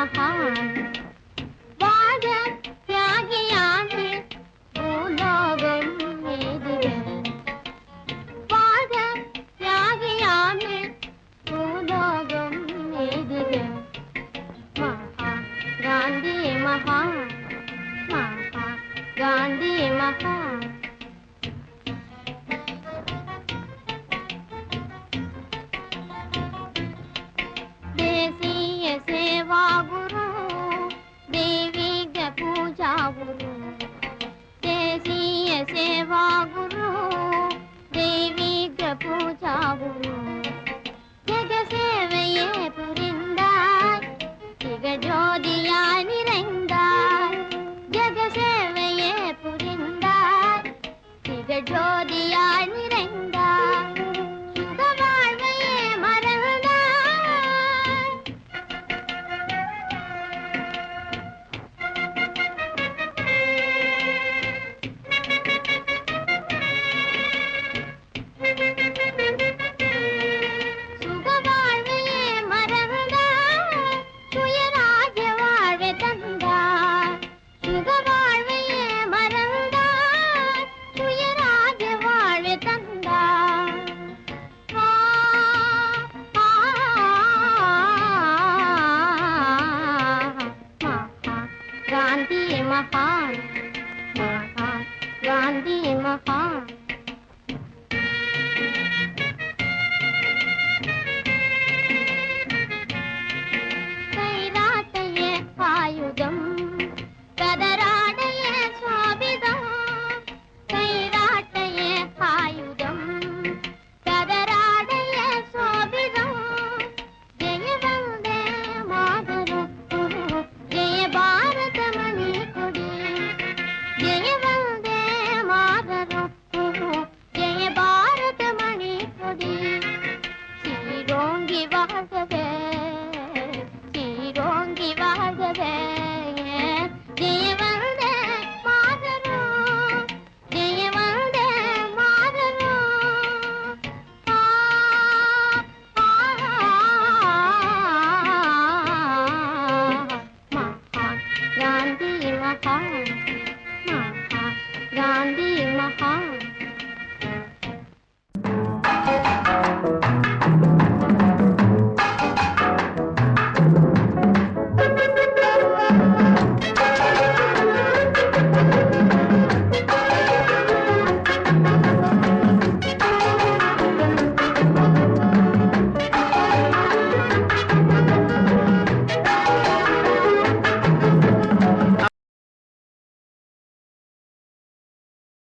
महान वाद त्यागियाने भूलोगम एदिगे वाद त्यागियाने भूलोगम एदिगे गांधी महान गांधी महान देसीय सेवा गुरु देवीग पूजा गुरु देसीय सेवा गुरु देवीग पूजा गुरु जग सेवये पुरिंदाय जग ज्योतियाय निरंदाय जग सेवये पुरिंदाय जग ज्योतियाय निरंदाय सुख வாழ்வையே மறந்தாய் சுக வாழ்வையே மறந்தாய் சுயராஜ்ய வாழ தந்தாய் சுக வாழ்வையே மறந்தாய் சுயராஜ்ய வாழ தந்தாய் गांधी महान गांधी महान कैलाटये आयुधम कदराडये स्वाभिदम कैलाटये आयुधम कदराडये स्वाभिदम जय वंदे मातरम जय भारत मणि कोडी जय वंदे मातरम जय भारत मणि कोडी श्रीरोंगी वागवे